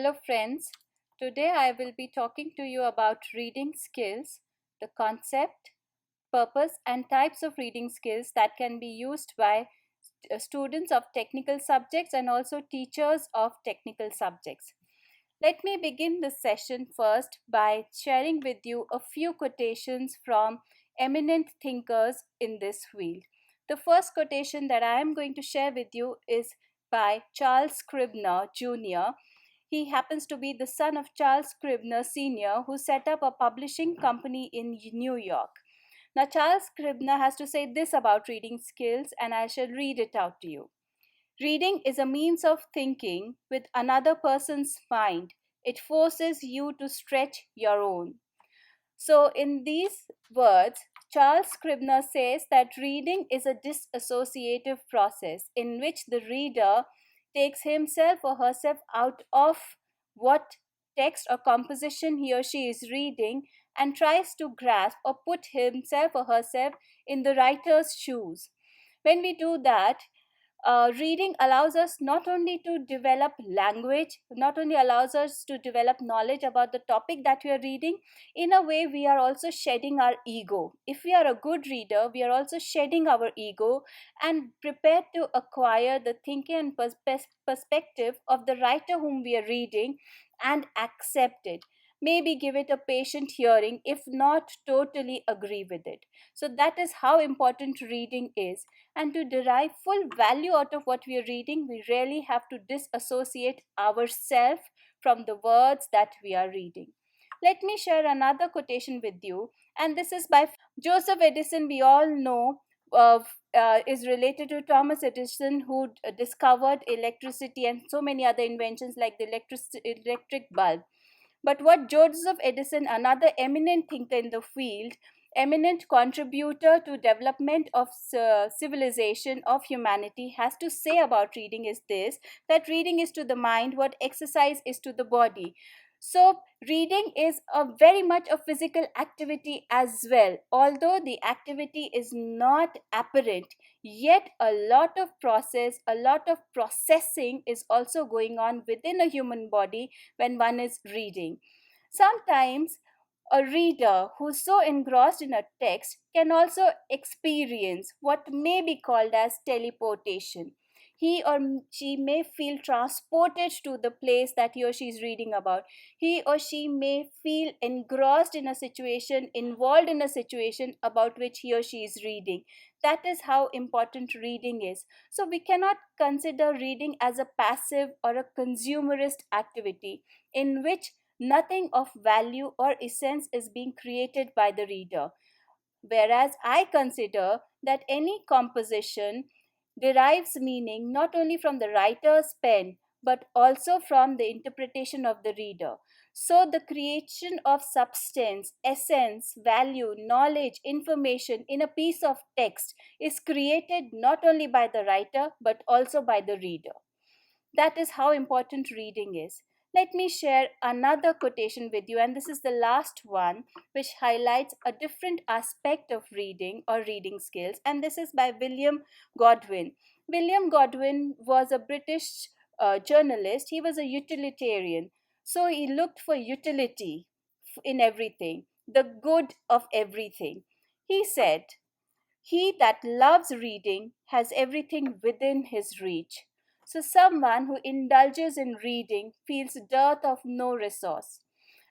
Hello, friends. Today I will be talking to you about reading skills, the concept, purpose, and types of reading skills that can be used by students of technical subjects and also teachers of technical subjects. Let me begin this session first by sharing with you a few quotations from eminent thinkers in this field. The first quotation that I am going to share with you is by Charles Scribner Jr. He happens to be the son of Charles Scribner Sr., who set up a publishing company in New York. Now, Charles Scribner has to say this about reading skills, and I shall read it out to you. Reading is a means of thinking with another person's mind. It forces you to stretch your own. So, in these words, Charles Scribner says that reading is a disassociative process in which the reader takes himself or herself out of what text or composition he or she is reading and tries to grasp or put himself or herself in the writer's shoes. When we do that, reading allows us not only to develop language, not only allows us to develop knowledge about the topic that we are reading. In a way, we are also shedding our ego. If we are a good reader, we are also shedding our ego and prepared to acquire the thinking and perspective of the writer whom we are reading and accept it. Maybe give it a patient hearing, if not totally agree with it. So, that is how important reading is. And to derive full value out of what we are reading, we really have to disassociate ourselves from the words that we are reading. Let me share another quotation with you, and this is by Joseph Edison. We all know is related to Thomas Edison, who discovered electricity and so many other inventions like the electric bulb. But what Joseph Edison, another eminent thinker in the field, eminent contributor to development of civilization of humanity, has to say about reading is this: that reading is to the mind what exercise is to the body. So reading is a very much a physical activity as well. Although the activity is not apparent, yet a lot of process, a lot of processing is also going on within a human body when one is reading. Sometimes a reader who's so engrossed in a text can also experience what may be called as teleportation. He or she may feel transported to the place that he or she is reading about. He or she may feel engrossed in a situation, involved in a situation about which he or she is reading. That is how important reading is. So, we cannot consider reading as a passive or a consumerist activity in which nothing of value or essence is being created by the reader. Whereas I consider that any composition derives meaning not only from the writer's pen but also from the interpretation of the reader. So, the creation of substance, essence, value, knowledge, information in a piece of text is created not only by the writer but also by the reader. That is how important reading is. Let me share another quotation with you, and this is the last one, which highlights a different aspect of reading or reading skills, and this is by William Godwin. William Godwin was a British journalist. He was a utilitarian, so he looked for utility in everything, the good of everything. He said, "He that loves reading has everything within his reach." So, someone who indulges in reading feels dearth of no resource.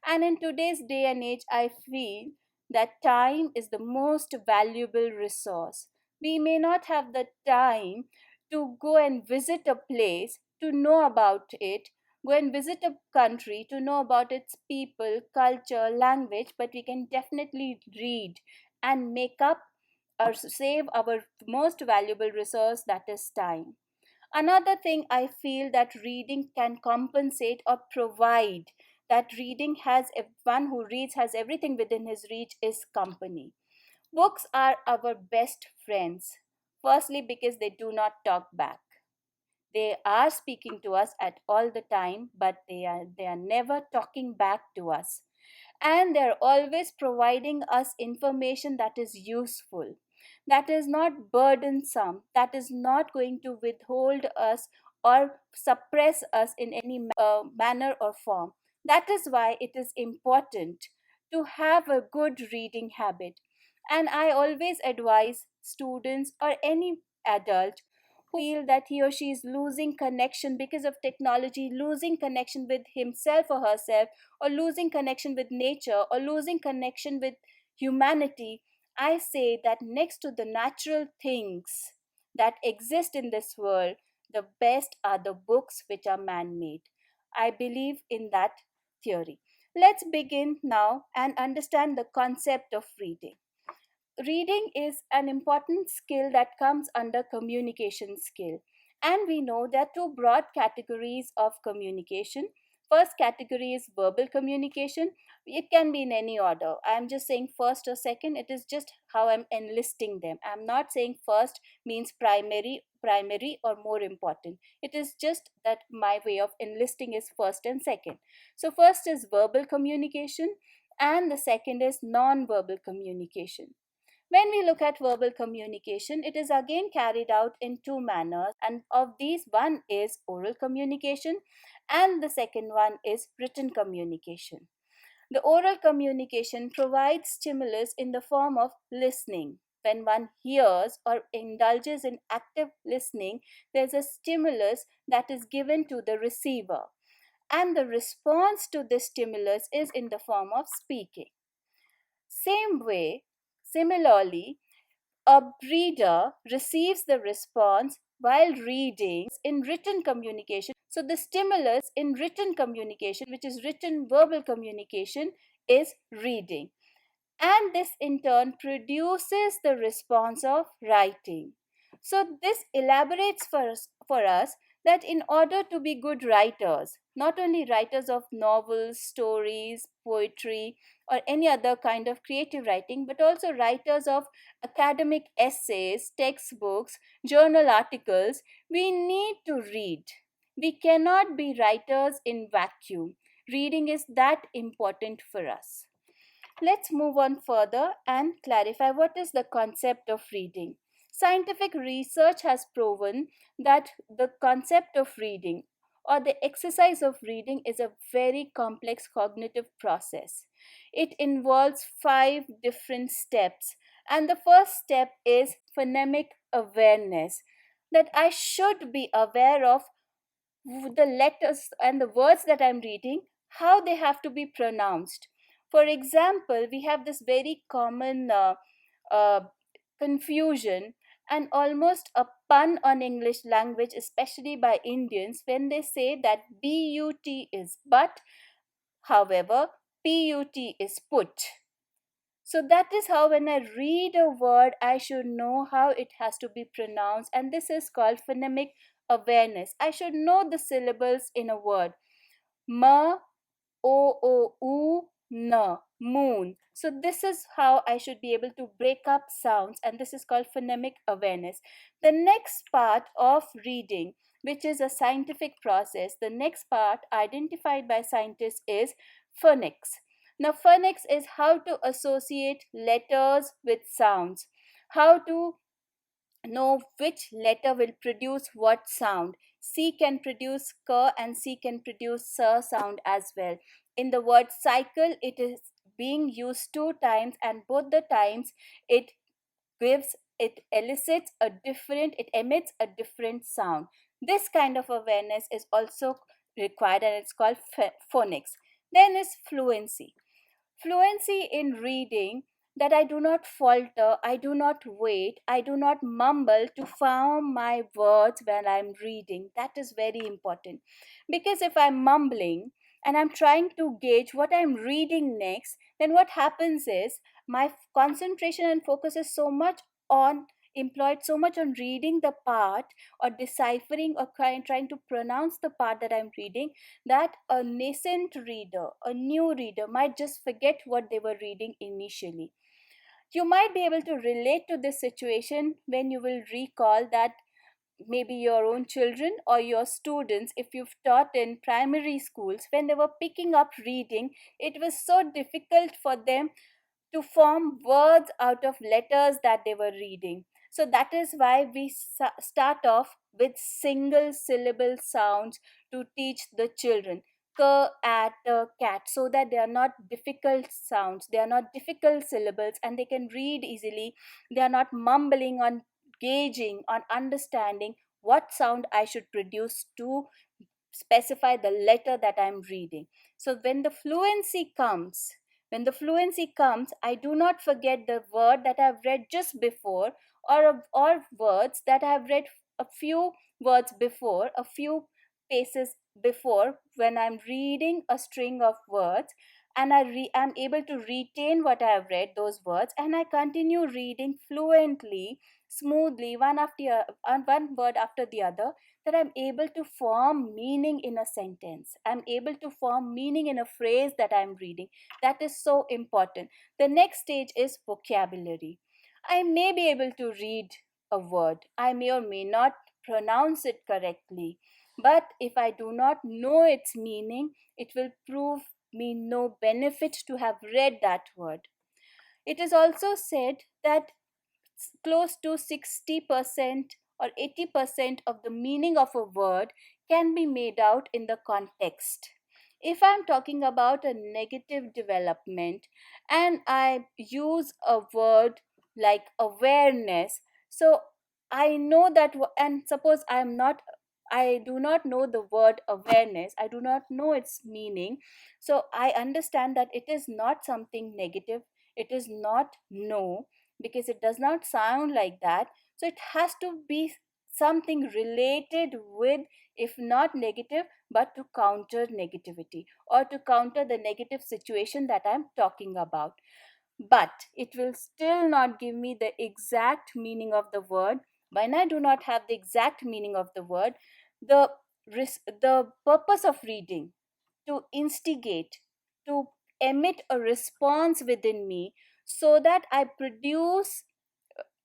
And in today's day and age, I feel that time is the most valuable resource. We may not have the time to go and visit a place to know about it, go and visit a country to know about its people, culture, language, but we can definitely read and make up or save our most valuable resource, that is time. Another thing I feel that reading can compensate or provide, that reading has, if one who reads has everything within his reach, is company. Books are our best friends. Firstly, because they do not talk back. They are speaking to us at all the time, but they are never talking back to us. And they're always providing us information that is useful, that is not burdensome, that is not going to withhold us or suppress us in any manner or form. That is why it is important to have a good reading habit. And I always advise students or any adult who feel that he or she is losing connection because of technology, losing connection with himself or herself, or losing connection with nature, or losing connection with humanity. I say that next to the natural things that exist in this world, the best are the books which are man made. I believe in that theory. Let's begin now and understand the concept of reading. Reading is an important skill that comes under communication skill. And we know there are two broad categories of communication. First category is verbal communication. It can be in any order. I'm just saying first or second. It is just how I'm enlisting them. I'm not saying first means primary or more important. It is just that my way of enlisting is first and second. So first is verbal communication and the second is non-verbal communication. When we look at verbal communication, it is again carried out in two manners, and of these, one is oral communication, and the second one is written communication. The oral communication provides stimulus in the form of listening. When one hears or indulges in active listening, there's a stimulus that is given to the receiver, and the response to this stimulus is in the form of speaking. Same way, similarly, a reader receives the response while reading in written communication. So, the stimulus in written communication, which is written verbal communication, is reading. And this in turn produces the response of writing. So, this elaborates for us that in order to be good writers, not only writers of novels, stories, poetry, or any other kind of creative writing, but also writers of academic essays, textbooks, journal articles, we need to read. We cannot be writers in vacuum. Reading is that important for us. Let's move on further and clarify what is the concept of reading. Scientific research has proven that the concept of reading or the exercise of reading is a very complex cognitive process. It involves 5 different steps, and the first step is phonemic awareness, that I should be aware of the letters and the words that I'm reading, how they have to be pronounced. For example, we have this very common uh, confusion and almost a pun on English language, especially by Indians, when they say that but is but, however, put is put. So that is how when I read a word, I should know how it has to be pronounced, and this is called phonemic awareness. I should know the syllables in a word. Ma, o, u, na, moon. So this is how I should be able to break up sounds, and this is called phonemic awareness. The next part of reading, which is a scientific process, the next part identified by scientists is phonics. Now, phonics is how to associate letters with sounds, how to know which letter will produce what sound. C can produce k and C can produce s sound as well. In the word cycle, it is being used 2 times, and both the times it it emits a different sound. This kind of awareness is also required, and it's called phonics. Then is fluency. Fluency in reading, that I do not falter, I do not wait, I do not mumble to form my words when I'm reading. That is very important. Because if I'm mumbling and I'm trying to gauge what I'm reading next, then what happens is my concentration and focus is so much on employed so much on reading the part or deciphering or trying to pronounce the part that I'm reading, that a nascent reader, a new reader, might just forget what they were reading initially. You might be able to relate to this situation when you will recall that maybe your own children or your students, if you've taught in primary schools, when they were picking up reading, it was so difficult for them to form words out of letters that they were reading. So that is why we start off with single syllable sounds to teach the children. K, at, cat, so that they are not difficult sounds, they are not difficult syllables, and they can read easily. They are not mumbling on gauging, on understanding what sound I should produce to specify the letter that I'm reading. So when the fluency comes, I do not forget the word that I've read just before, or words that I've read a few words before, a few paces before, when I'm reading a string of words, and I'm able to retain what I have read, those words, and I continue reading fluently, smoothly, one word after the other, that I'm able to form meaning in a sentence. I'm able to form meaning in a phrase that I'm reading. That is so important. The next stage is vocabulary. I may be able to read a word, I may or may not pronounce it correctly, but if I do not know its meaning, it will prove me no benefit to have read that word. It is also said that close to 60% or 80% of the meaning of a word can be made out in the context. If I'm talking about a negative development and I use a word like awareness, so I know that, and suppose I do not know the word awareness, I do not know its meaning, so I understand that it is not something negative, it is not no, because it does not sound like that. So it has to be something related with, if not negative, but to counter negativity or to counter the negative situation that I'm talking about. But it will still not give me the exact meaning of the word. When I do not have the exact meaning of the word, the the purpose of reading, to instigate, to emit a response within me, so that I produce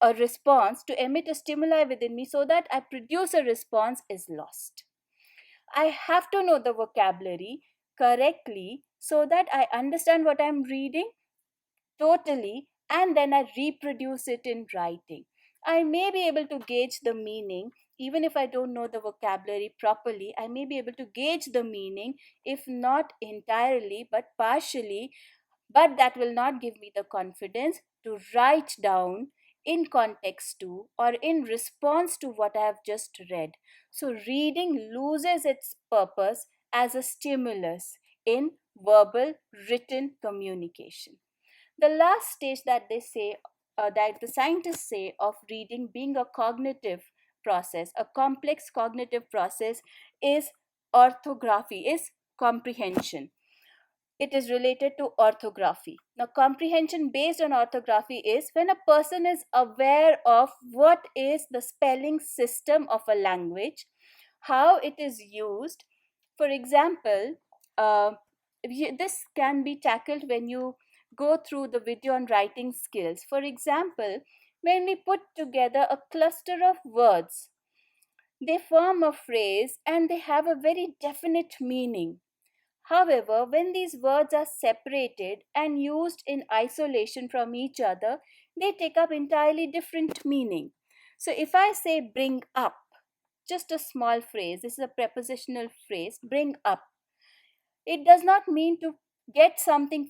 a response, to emit a stimuli within me so that I produce a response, is lost. I have to know the vocabulary correctly so that I understand what I'm reading totally, and then I reproduce it in writing. I may be able to gauge the meaning. Even if I don't know the vocabulary properly, I may be able to gauge the meaning, if not entirely, but partially, but that will not give me the confidence to write down in context to, or in response to, what I have just read. So reading loses its purpose as a stimulus in verbal written communication. The last stage that they say, that the scientists say, of reading being a cognitive process, a complex cognitive process, is orthography, is comprehension. It is related to orthography. Now, comprehension based on orthography is when a person is aware of what is the spelling system of a language, how it is used. For example, this can be tackled when you go through the video on writing skills. For example, when we put together a cluster of words, they form a phrase and they have a very definite meaning. However, when these words are separated and used in isolation from each other, they take up entirely different meaning. So if I say bring up, just a small phrase, this is a prepositional phrase, bring up. It does not mean to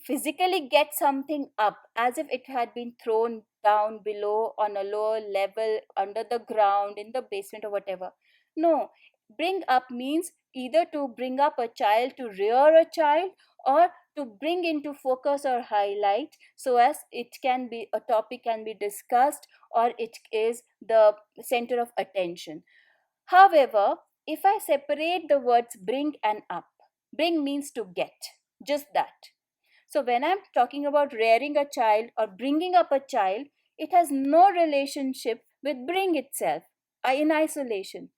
physically get something up, as if it had been thrown down below on a lower level, under the ground, in the basement, or whatever. No, bring up means either to bring up a child, to rear a child, or to bring into focus or highlight, so as it can be, a topic can be discussed, or it is the center of attention. However, if I separate the words bring and up, bring means to get, just that. So when I'm talking about rearing a child or bringing up a child, it has no relationship with bring itself, in isolation.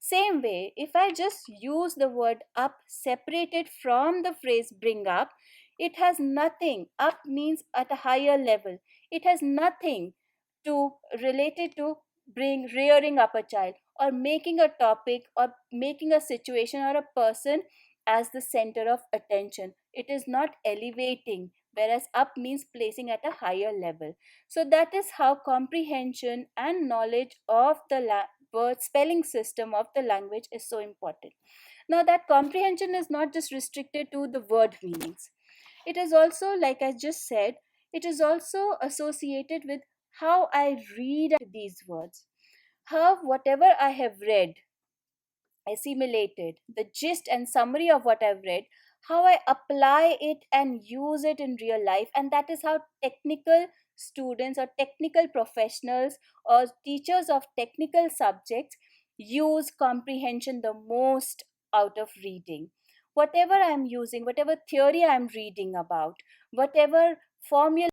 Same way, if I just use the word up separated from the phrase bring up, it has nothing. Up means at a higher level. It has nothing to related to bring rearing up a child, or making a topic, or making a situation or a person as the center of attention. It is not elevating whereas up means placing at a higher level. So that is how comprehension and knowledge of the word spelling system of the language is so important. Now, that comprehension is not just restricted to the word meanings. It is also, like I just said, it is also associated with how I read these words, how whatever I have read, assimilated, the gist and summary of what I've read, how I apply it and use it in real life. And that is how technical students or technical professionals or teachers of technical subjects use comprehension the most out of reading. Whatever I'm using, whatever theory I'm reading about, whatever formula.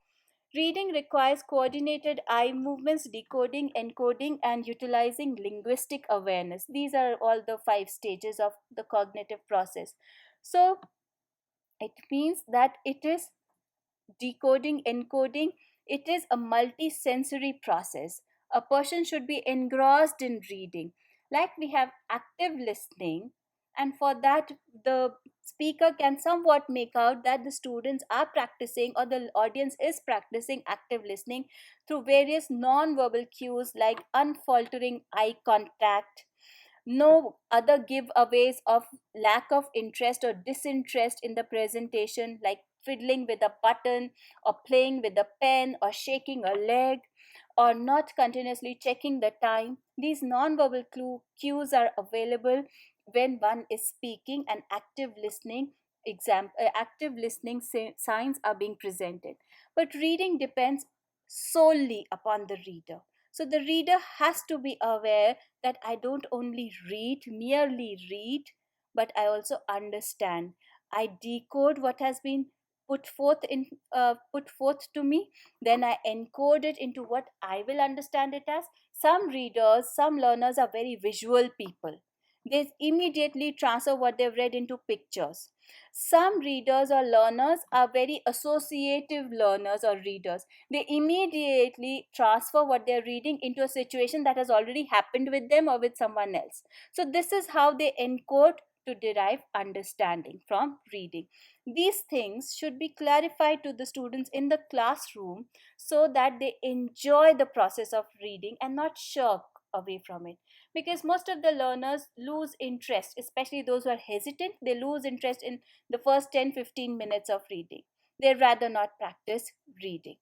Reading requires coordinated eye movements, decoding, encoding, and utilizing linguistic awareness. These are all the five stages of the cognitive process. So it means that it is decoding, encoding, it is a multi-sensory process. A person should be engrossed in reading. Like we have active listening, and for that, the speaker can somewhat make out that the students are practicing or the audience is practicing active listening through various non-verbal cues like unfaltering eye contact, no other giveaways of lack of interest or disinterest in the presentation, like fiddling with a button or playing with a pen or shaking a leg or not continuously checking the time. These non-verbal cues are available when one is speaking, and active listening active listening signs are being presented. But reading depends solely upon the reader. So the reader has to be aware that I don't only merely read, but I also understand. I decode what has been put forth to me, then I encode it into what I will understand it as. Some readers, some learners are very visual people. They immediately transfer what they've read into pictures. Some readers or learners are very associative learners or readers. They immediately transfer what they're reading into a situation that has already happened with them or with someone else. So this is how they encode to derive understanding from reading. These things should be clarified to the students in the classroom so that they enjoy the process of reading and not shirk away from it. Because most of the learners lose interest, especially those who are hesitant, they lose interest in the first 10-15 minutes of reading. They rather not practice reading.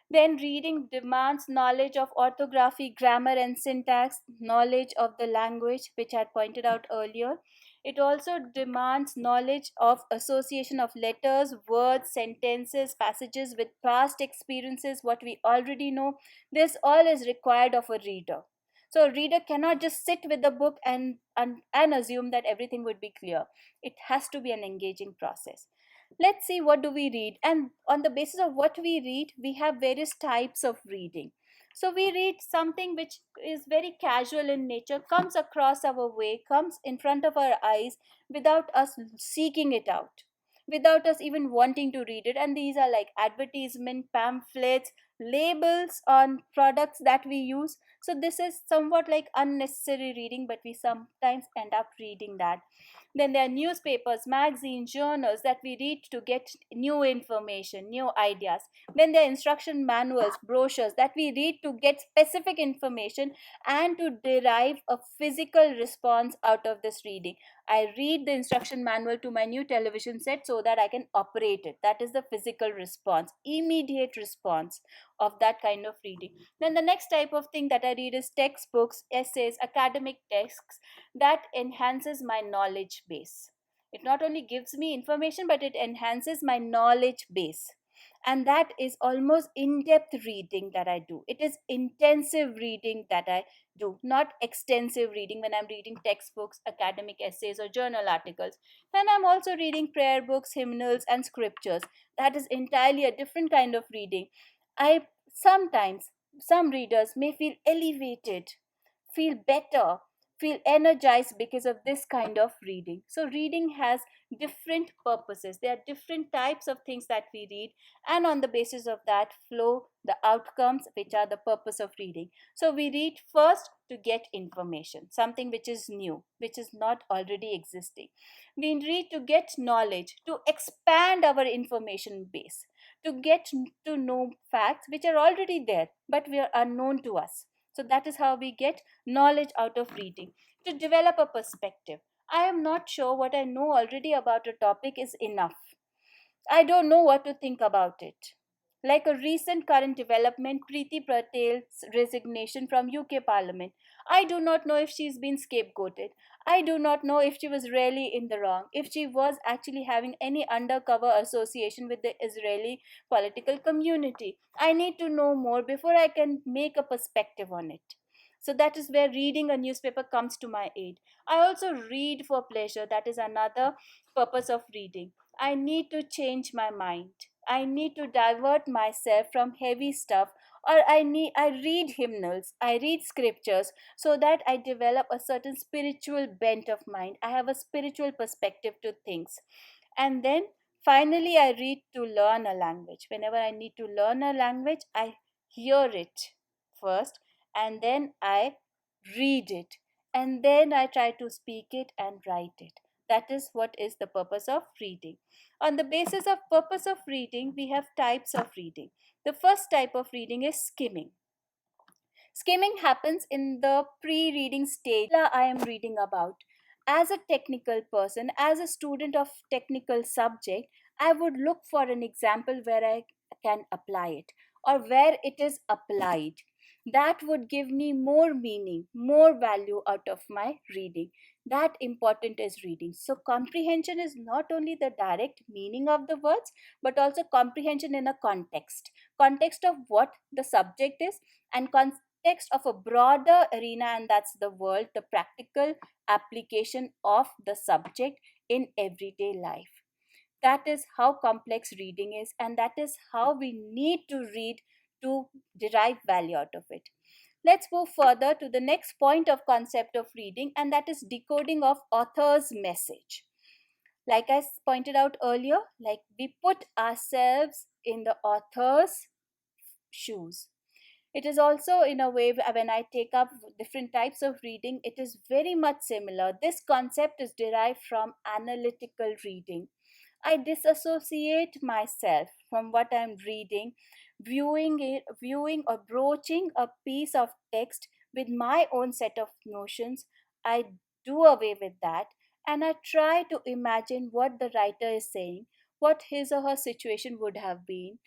Then reading demands knowledge of orthography, grammar and syntax, knowledge of the language, which I had pointed out earlier. It also demands knowledge of association of letters, words, sentences, passages with past experiences, what we already know. This all is required of a reader. So a reader cannot just sit with the book and assume that everything would be clear. It has to be an engaging process. Let's see, what do we read, and on the basis of what we read, we have various types of reading. So we read something which is very casual in nature, comes across our way, comes in front of our eyes without us seeking it out, without us even wanting to read it. And these are like advertisement, pamphlets, labels on products that we use. So this is somewhat like unnecessary reading, but we sometimes end up reading that. Then there are newspapers, magazines, journals that we read to get new information, new ideas. Then there are instruction manuals, brochures that we read to get specific information and to derive a physical response out of this reading. I read the instruction manual to my new television set so that I can operate it. That is the physical response, immediate response of that kind of reading. Then the next type of thing that I read is textbooks, essays, academic texts that enhances my knowledge base. It not only gives me information, but it enhances my knowledge base. And that is almost in depth reading that I do. It is intensive reading that I do, not extensive reading when I'm reading textbooks, academic essays, or journal articles. Then I'm also reading prayer books, hymnals, and scriptures. That is entirely a different kind of reading. I sometimes, some readers may feel elevated, feel better, feel energized because of this kind of reading. So, reading has different purposes. There are different types of things that we read, and on the basis of that, flow the outcomes, which are the purpose of reading. So, we read first to get information, something which is new, which is not already existing. We read to get knowledge, to expand our information base, to get to know facts which are already there but we are unknown to us. So that is how we get knowledge out of reading. To develop a perspective. I am not sure what I know already about a topic is enough. I don't know what to think about it. Like a recent current development, Preeti Patel's resignation from UK Parliament. I do not know if she's been scapegoated. I do not know if she was really in the wrong, if she was actually having any undercover association with the Israeli political community. I need to know more before I can make a perspective on it. So that is where reading a newspaper comes to my aid. I also read for pleasure. That is another purpose of reading. I need to change my mind. I need to divert myself from heavy stuff, or I read hymnals, I read scriptures so that I develop a certain spiritual bent of mind. I have a spiritual perspective to things. And then finally I read to learn a language. Whenever I need to learn a language, I hear it first and then I read it and then I try to speak it and write it. That is what is the purpose of reading. On the basis of purpose of reading, we have types of reading. The first type of reading is skimming. Skimming happens in the pre-reading stage I am reading about. As a technical person, as a student of technical subject, I would look for an example where I can apply it or where it is applied. That would give me more meaning, more value out of my reading. That important is reading. So comprehension is not only the direct meaning of the words, but also comprehension in a context of what the subject is, and context of a broader arena, and that's the world, the practical application of the subject in everyday life. That is how complex reading is, and that is how we need to read to derive value out of it. Let's move further to the next point of concept of reading, and that is decoding of author's message. Like I pointed out earlier, like we put ourselves in the author's shoes. It is also in a way when I take up different types of reading, it is very much similar. This concept is derived from analytical reading. I disassociate myself from what I'm reading, viewing or broaching a piece of text with my own set of notions. I do away with that and I try to imagine what the writer is saying, what his or her situation would have been,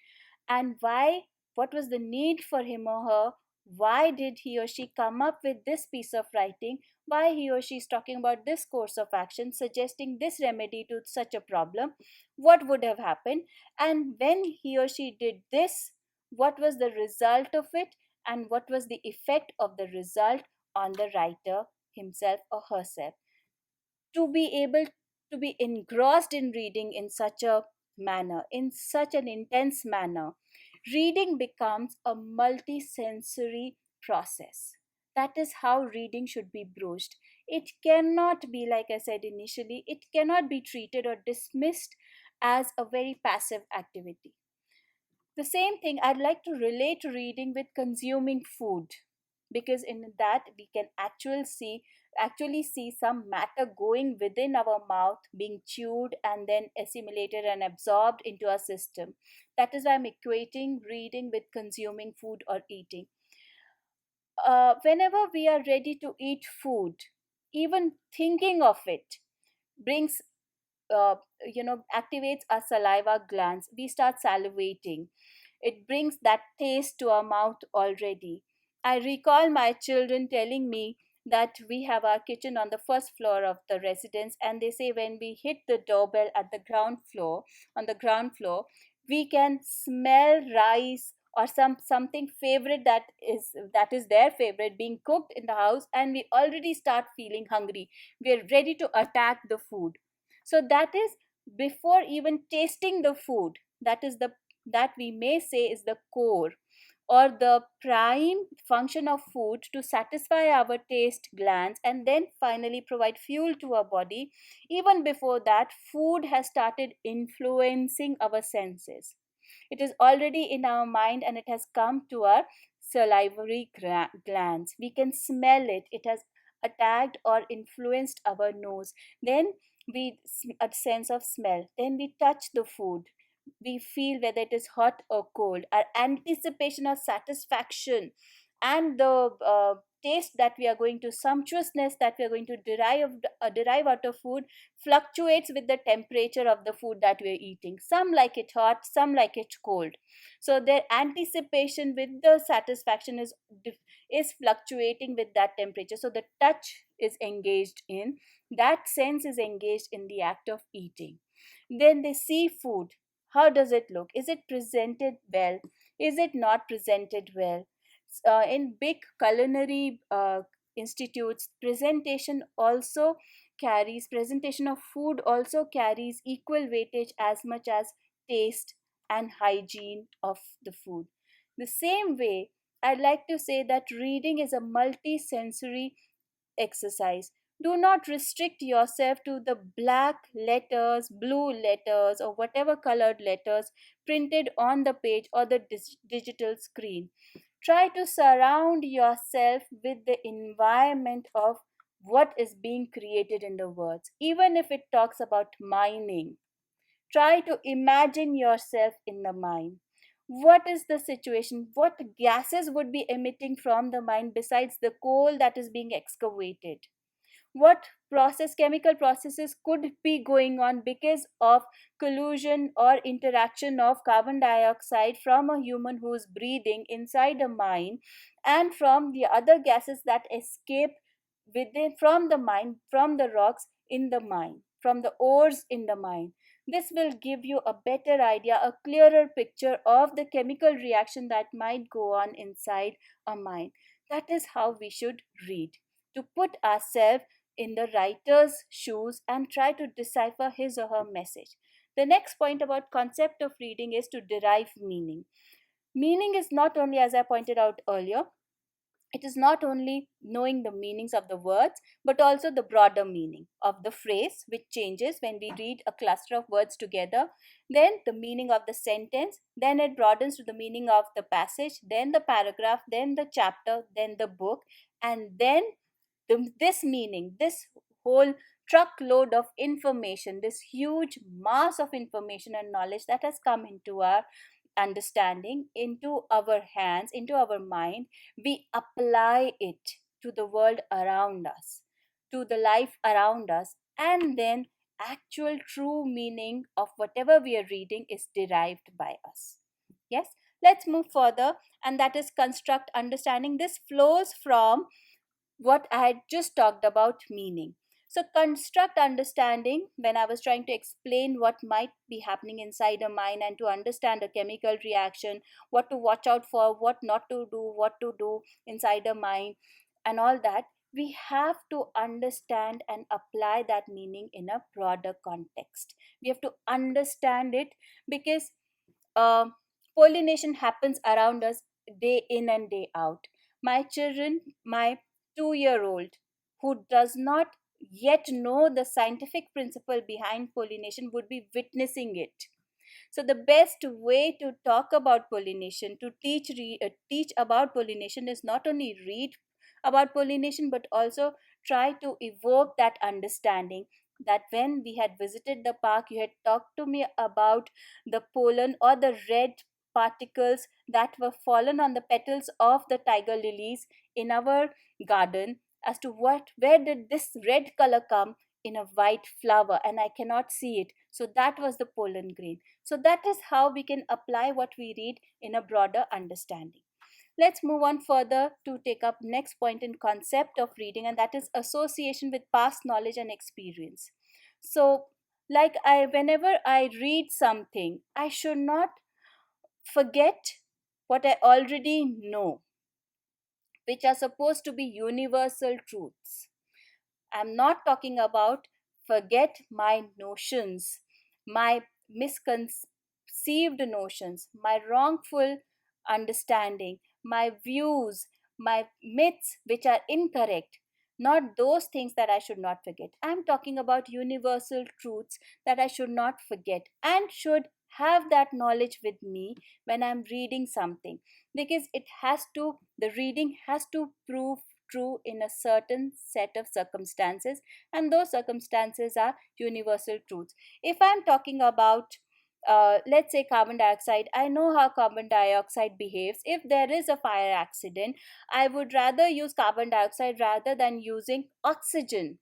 and why, what was the need for him or her, why did he or she come up with this piece of writing, why he or she is talking about this course of action, suggesting this remedy to such a problem, what would have happened, and when he or she did this, what was the result of it, and what was the effect of the result on the writer himself or herself. To be able to be engrossed in reading in such a manner, in such an intense manner, reading becomes a multisensory process. That is how reading should be broached. It cannot be, like I said initially, it cannot be treated or dismissed as a very passive activity. The same thing I'd like to relate reading with consuming food, because in that we can actually see some matter going within our mouth, being chewed and then assimilated and absorbed into our system. That is why I'm equating reading with consuming food or eating. Whenever we are ready to eat food, even thinking of it brings activates our saliva glands. We start salivating. It brings that taste to our mouth already. I recall my children telling me that we have our kitchen on the first floor of the residence, and they say when we hit the doorbell at the ground floor, on the ground floor, we can smell rice or something favorite that is their favorite being cooked in the house, and we already start feeling hungry. We are ready to attack the food. So that is before even tasting the food. That we may say is the core or the prime function of food to satisfy our taste glands and then finally provide fuel to our body. Even before that, food has started influencing our senses. It is already in our mind and it has come to our salivary glands. We can smell it. It has attacked or influenced our nose. Then a sense of smell. Then we touch the food. We feel whether it is hot or cold. Our anticipation or satisfaction and the taste that we are going to, sumptuousness that we are going to derive out of food fluctuates with the temperature of the food that we are eating. Some like it hot, some like it cold. So their anticipation with the satisfaction is fluctuating with that temperature. So the touch is engaged in, that sense is engaged in the act of eating. Then they see food. How does it look? Is it presented well? Is it not presented well? In big culinary institutes, presentation of food also carries equal weightage as much as taste and hygiene of the food. The same way, I'd like to say that reading is a multi-sensory exercise. Do not restrict yourself to the black letters, blue letters, or whatever colored letters printed on the page or the digital screen. Try to surround yourself with the environment of what is being created in the words. Even if it talks about mining, try to imagine yourself in the mine. What is the situation? What gases would be emitting from the mine besides the coal that is being excavated? What chemical processes could be going on because of collusion or interaction of carbon dioxide from a human who is breathing inside a mine, and from the other gases that escape from the mine, from the rocks in the mine, from the ores in the mine. This will give you a better idea, a clearer picture of the chemical reaction that might go on inside a mine. That is how we should read, to put ourselves in the writer's shoes and try to decipher his or her message. The next point about concept of reading is to derive meaning. Meaning is not only, as I pointed out earlier, it is not only knowing the meanings of the words, but also the broader meaning of the phrase, which changes when we read a cluster of words together, then the meaning of the sentence, then it broadens to the meaning of the passage, then the paragraph, then the chapter, then the book, and then this meaning, this whole truckload of information, this huge mass of information and knowledge that has come into our understanding, into our hands, into our mind, we apply it to the world around us, to the life around us, and then actual true meaning of whatever we are reading is derived by us. Yes, let's move further, and that is construct understanding. This flows from what I had just talked about, meaning. So, construct understanding, when I was trying to explain what might be happening inside a mind and to understand a chemical reaction, what to watch out for, what to do inside a mind, and all that, we have to understand and apply that meaning in a broader context. We have to understand it because uh, pollination happens around us day in and day out. My children, my 2-year-old, who does not yet know the scientific principle behind pollination, would be witnessing it. So the best way to talk about pollination, to teach about pollination, is not only read about pollination but also try to evoke that understanding. That when we had visited the park, you had talked to me about the pollen or the red particles that were fallen on the petals of the tiger lilies in our garden, as to where did this red color come in a white flower, and I cannot see it. So that was the pollen grain. So that is how we can apply what we read in a broader understanding. Let's move on further to take up next point in concept of reading, and that is association with past knowledge and experience. So like whenever I read something, I should not forget what I already know, which are supposed to be universal truths. I'm not talking about forget my notions, my misconceived notions, my wrongful understanding, my views, my myths which are incorrect. Not those things that I should not forget. I'm talking about universal truths that I should not forget and should have that knowledge with me when I'm reading something, because the reading has to prove true in a certain set of circumstances, and those circumstances are universal truths. If I'm talking about let's say carbon dioxide, I know how carbon dioxide behaves. If there is a fire accident, I would rather use carbon dioxide rather than using oxygen,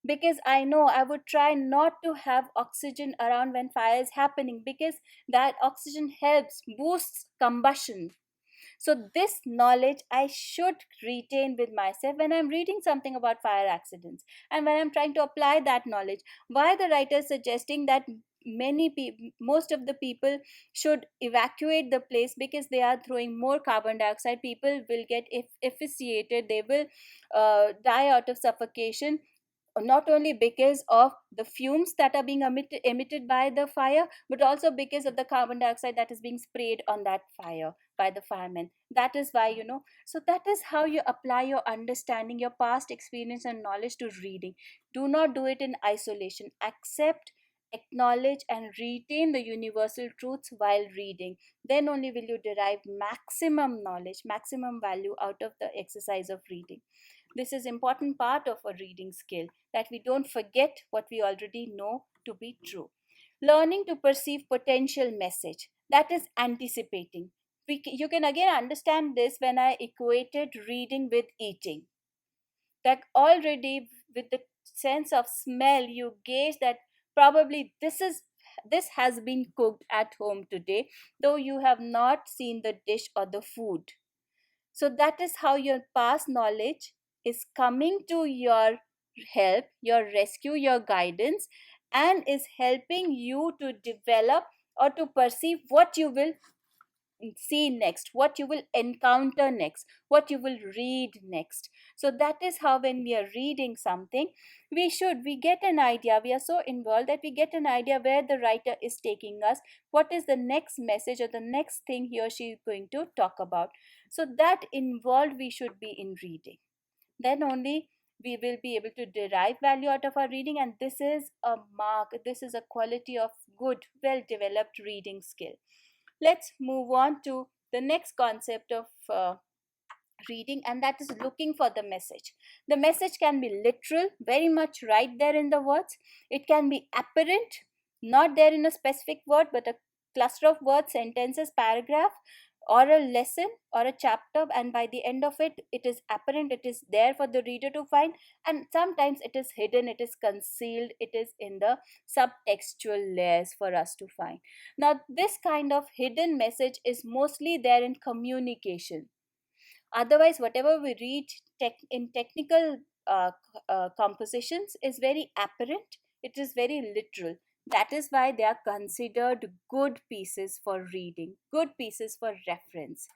because I know I would try not to have oxygen around when fire is happening, because that oxygen helps boosts combustion. So this knowledge I should retain with myself when I'm reading something about fire accidents, and when I'm trying to apply that knowledge. Why the writer is suggesting that most of the people should evacuate the place, because they are throwing more carbon dioxide. People will get asphyxiated, they will die out of suffocation, not only because of the fumes that are being emitted by the fire, but also because of the carbon dioxide that is being sprayed on that fire by the firemen. That is why, so that is how you apply your understanding, your past experience and knowledge to reading. Do not do it in isolation. Accept, acknowledge, and retain the universal truths while reading. Then only will you derive maximum knowledge, maximum value out of the exercise of reading. This is important part of a reading skill, that we don't forget what we already know to be true. Learning to perceive potential message, that is anticipating. You can again understand this when I equated reading with eating. Like already with the sense of smell, you gauge that probably this has been cooked at home today, though you have not seen the dish or the food. So that is how your past knowledge is coming to your help, your rescue, your guidance, and is helping you to develop or to perceive what you will see next, what you will encounter next, what you will read next. So that is how when we are reading something, we get an idea. We are so involved that we get an idea where the writer is taking us, what is the next message or the next thing he or she is going to talk about. So that involved we should be in reading. Then only we will be able to derive value out of our reading, and this is a mark, this is a quality of good, well developed reading skill. Let's move on to the next concept of reading, and that is looking for the message. The message can be literal, very much right there in the words. It can be apparent, not there in a specific word, but a cluster of words, sentences, paragraph, or a lesson or a chapter, and by the end of it, it is apparent, it is there for the reader to find. And sometimes it is hidden, it is concealed, it is in the subtextual layers for us to find. Now this kind of hidden message is mostly there in communication. Otherwise, whatever we read in technical compositions is very apparent, it is very literal. That is why they are considered good pieces for reading, good pieces for reference.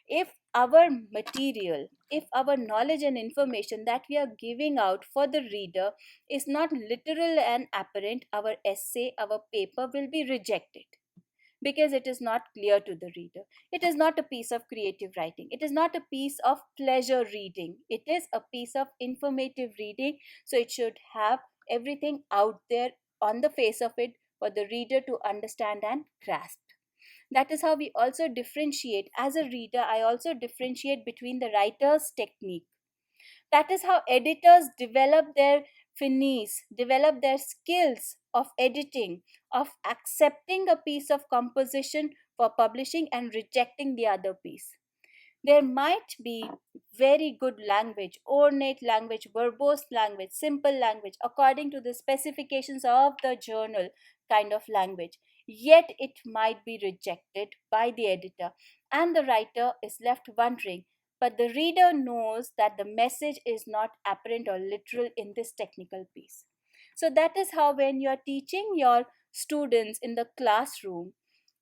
If our material, if our knowledge and information that we are giving out for the reader is not literal and apparent, our essay, our paper will be rejected, because it is not clear to the reader. It is not a piece of creative writing. It is not a piece of pleasure reading. It is a piece of informative reading. So it should have everything out there on the face of it for the reader to understand and grasp. That is how we also differentiate. As a reader, I also differentiate between the writer's technique. That is how editors develop their finesse, develop their skills of editing, of accepting a piece of composition for publishing and rejecting the other piece. There might be very good language, ornate language, verbose language, simple language, according to the specifications of the journal kind of language. Yet it might be rejected by the editor, and the writer is left wondering. But the reader knows that the message is not apparent or literal in this technical piece. So that is how, when you are teaching your students in the classroom,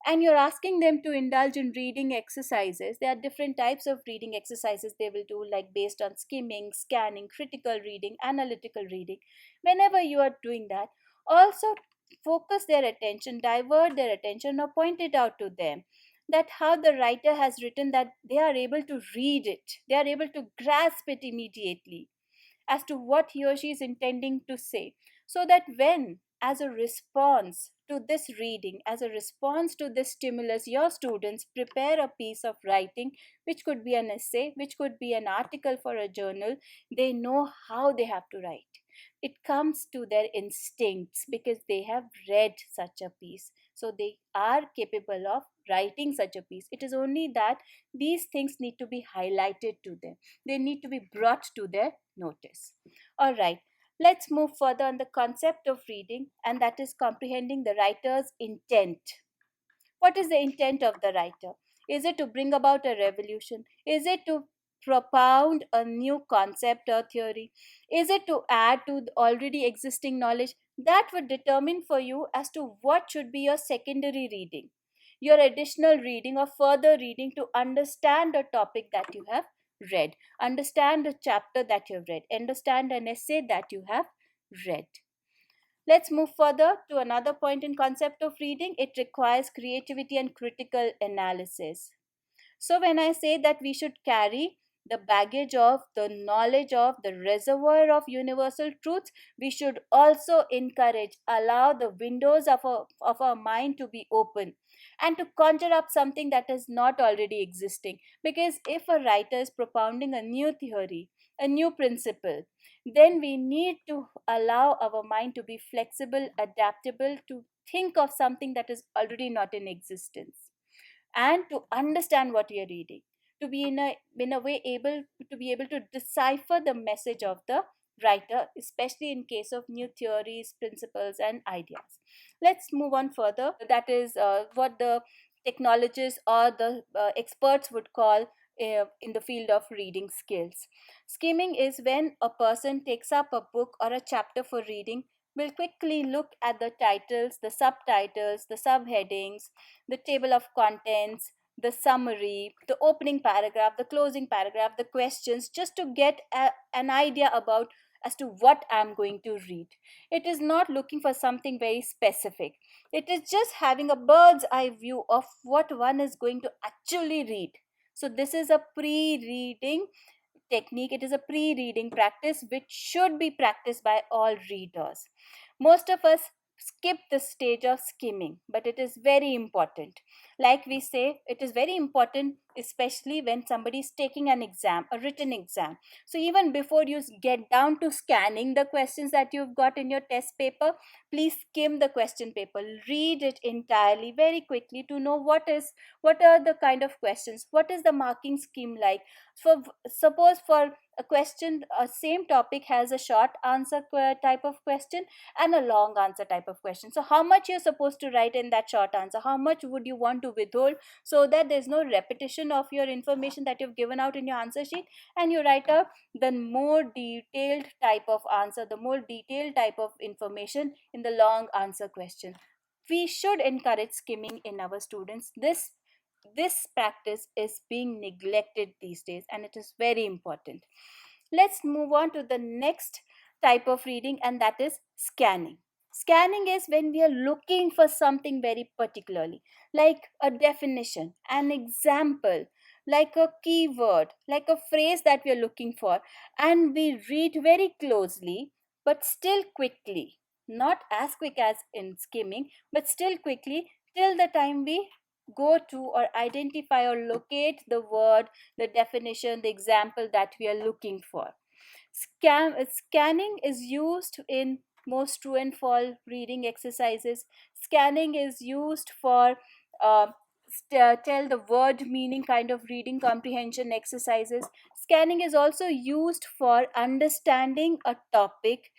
and you're asking them to indulge in reading exercises, there are different types of reading exercises they will do, like based on skimming, scanning, critical reading, analytical reading. Whenever you are doing that, also focus their attention, divert their attention, or point it out to them that how the writer has written, that they are able to read it, they are able to grasp it immediately as to what he or she is intending to say, so that when, as a response to this reading, as a response to this stimulus, your students prepare a piece of writing, which could be an essay, which could be an article for a journal. They know how they have to write. It comes to their instincts because they have read such a piece. So they are capable of writing such a piece. It is only that these things need to be highlighted to them, they need to be brought to their notice. All right, let's move further on the concept of reading, and that is comprehending the writer's intent. What is the intent of the writer? Is it to bring about a revolution? Is it to propound a new concept or theory? Is it to add to the already existing knowledge? That would determine for you as to what should be your secondary reading, your additional reading or further reading to understand a topic that you have read, understand a chapter that you have read, understand an essay that you have read. Let's move further to another point in concept of reading. It requires creativity and critical analysis. So when I say that we should carry the baggage of the knowledge of the reservoir of universal truths, we should also encourage, allow the windows of our mind to be open and to conjure up something that is not already existing. Because if a writer is propounding a new theory, a new principle, then we need to allow our mind to be flexible, adaptable, to think of something that is already not in existence, and to understand what we are reading, to be in a way able to be able to decipher the message of the writer, especially in case of new theories, principles, and ideas. Let's move on further. That is what the technologists or the experts would call in the field of reading skills. Skimming is when a person takes up a book or a chapter for reading, will quickly look at the titles, the subtitles, the subheadings, the table of contents, the summary, the opening paragraph, the closing paragraph, the questions, just to get an idea about as to what I'm going to read. It is not looking for something very specific. It is just having a bird's eye view of what one is going to actually read. So this is a pre-reading technique. It is a pre-reading practice which should be practiced by all readers. Most of us skip the stage of skimming, but it is very important. Like we say, it is very important, especially when somebody is taking an exam, a written exam. So even before you get down to scanning the questions that you've got in your test paper, please skim the question paper, read it entirely very quickly to know what are the kind of questions, what is the marking scheme like. For suppose for a question, a same topic has a short answer type of question and a long answer type of question. So how much you're supposed to write in that short answer, how much would you want to withhold, so that there's no repetition of your information that you've given out in your answer sheet, and you write out the more detailed type of answer, the more detailed type of information in the long answer question. We should encourage skimming in our students. This practice is being neglected these days, and it is very important. Let's move on to the next type of reading, and that is scanning. Scanning is when we are looking for something very particularly, like a definition, an example, like a keyword, like a phrase that we are looking for, and we read very closely but still quickly, not as quick as in skimming, but still quickly, till the time we go to or identify or locate the word, the definition, the example that we are looking for. Scanning is used in most true and false reading exercises. Scanning is used for uh, tell the word meaning kind of reading comprehension exercises. Scanning is also used for understanding a topic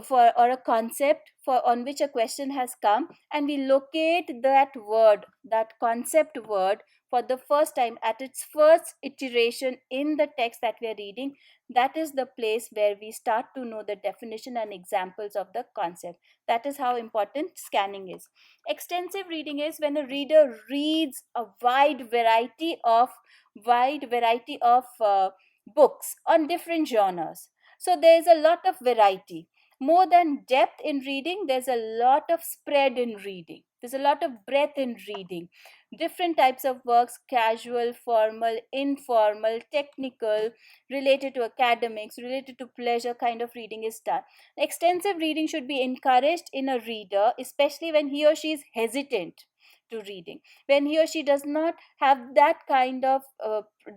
for or a concept for on which a question has come, and we locate that word, that concept word, for the first time at its first iteration in the text that we are reading. That is the place where we start to know the definition and examples of the concept. That is how important scanning is. Extensive reading is when a reader reads a wide variety of books on different genres. So there is a lot of variety. More than depth in reading, there's a lot of spread in reading. There's a lot of breadth in reading. Different types of works, casual, formal, informal, technical, related to academics, related to pleasure kind of reading is done. Extensive reading should be encouraged in a reader, especially when he or she is hesitant to reading, when he or she does not have that kind of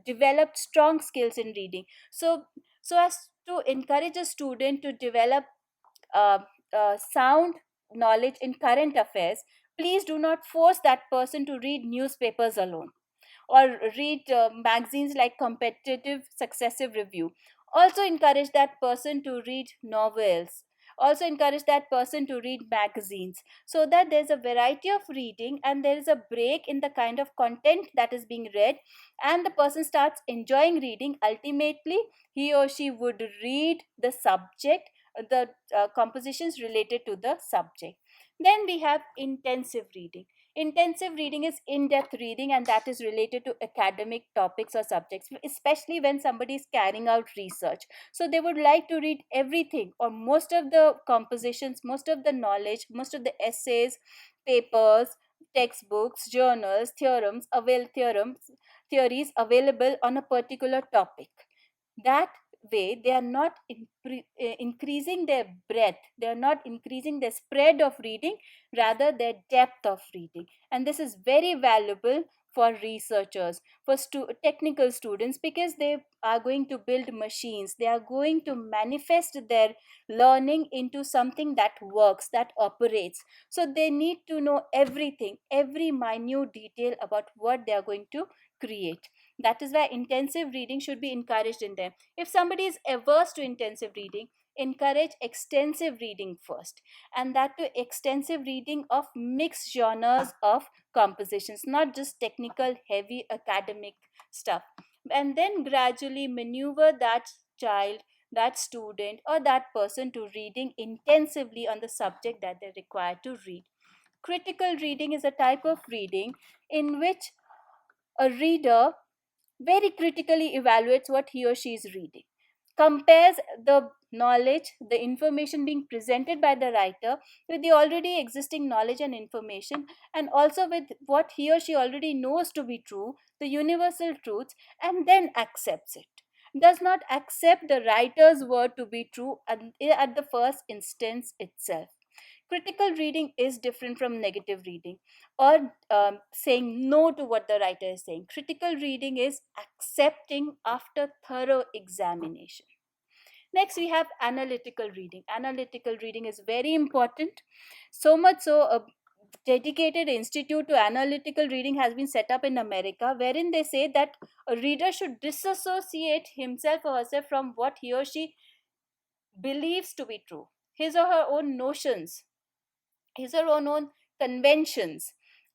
developed strong skills in reading. So as to encourage a student to develop uh, sound knowledge in current affairs, please do not force that person to read newspapers alone or read magazines like Competitive Successive Review. Also encourage that person to read novels. Also encourage that person to read magazines, so that there's a variety of reading and there is a break in the kind of content that is being read, and the person starts enjoying reading. Ultimately, he or she would read the subject, the compositions related to the subject. Then we have intensive reading. Intensive reading is in depth reading, and that is related to academic topics or subjects, especially when somebody is carrying out research. So they would like to read everything or most of the compositions, most of the knowledge, most of the essays, papers, textbooks, journals, theories available on a particular topic. That way they are not increasing their breadth, they are not increasing the spread of reading, rather their depth of reading. And this is very valuable for researchers, for technical students, because they are going to build machines, they are going to manifest their learning into something that works, that operates. So they need to know everything, every minute detail about what they are going to create. That is why intensive reading should be encouraged in them. If somebody is averse to intensive reading, encourage extensive reading first, and that to extensive reading of mixed genres of compositions, not just technical heavy academic stuff. And then gradually maneuver that child, that student, or that person to reading intensively on the subject that they're required to read. Critical reading is a type of reading in which a reader very critically evaluates what he or she is reading, compares the knowledge, the information being presented by the writer with the already existing knowledge and information, and also with what he or she already knows to be true, the universal truths, and then accepts it. Does not accept the writer's word to be true at the first instance itself. Critical reading is different from negative reading or saying no to what the writer is saying. Critical reading is accepting after thorough examination. Next, we have analytical reading. Analytical reading is very important. So much so, a dedicated institute to analytical reading has been set up in America, wherein they say that a reader should disassociate himself or herself from what he or she believes to be true, his or her own notions, his or her own conventions,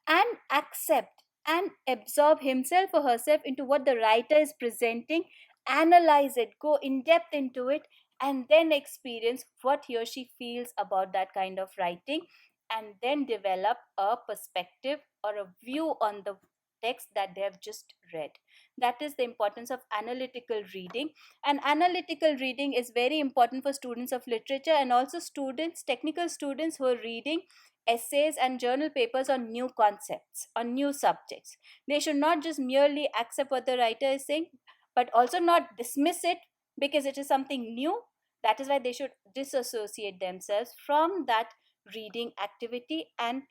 and accept and absorb himself or herself into what the writer is presenting, analyze it, go in depth into it, and then experience what he or she feels about that kind of writing, and then develop a perspective or a view on the text that they have just read. That is the importance of analytical reading. And analytical reading is very important for students of literature, and also students, technical students, who are reading essays and journal papers on new concepts, on new subjects. They should not just merely accept what the writer is saying, but also not dismiss it because it is something new. That is why they should disassociate themselves from that reading activity and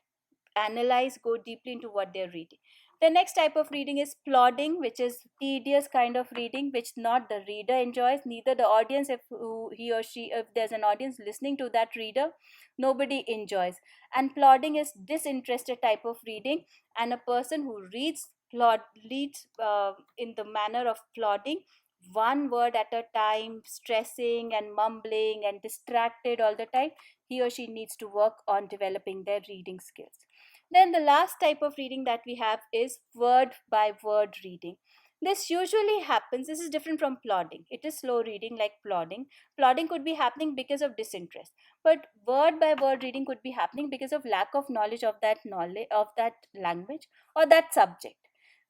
analyze, go deeply into what they're reading. The next type of reading is plodding, which is tedious kind of reading, which not the reader enjoys, neither the audience, if he or she, if there's an audience listening to that reader, nobody enjoys. And plodding is disinterested type of reading, and a person who leads in the manner of plodding, one word at a time, stressing and mumbling and distracted all the time, he or she needs to work on developing their reading skills. Then the last type of reading that we have is word by word reading. This usually happens, this is different from plodding. It is slow reading like plodding. Plodding could be happening because of disinterest, but word by word reading could be happening because of lack of knowledge of that language or that subject.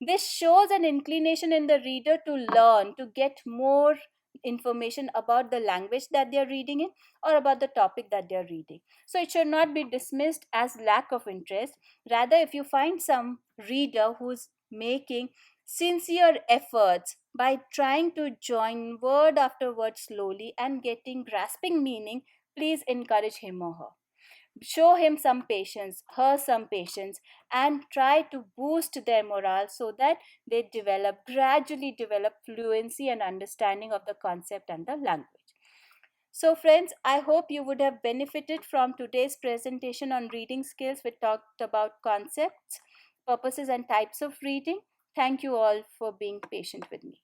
This shows an inclination in the reader to learn, to get more information about the language that they are reading in or about the topic that they are reading. So it should not be dismissed as lack of interest. Rather, if you find some reader who's making sincere efforts by trying to join word after word slowly and getting grasping meaning, please encourage him or her. Show him some patience, her some patience, and try to boost their morale so that they gradually develop fluency and understanding of the concept and the language. So, friends, I hope you would have benefited from today's presentation on reading skills. We talked about concepts, purposes, and types of reading. Thank you all for being patient with me.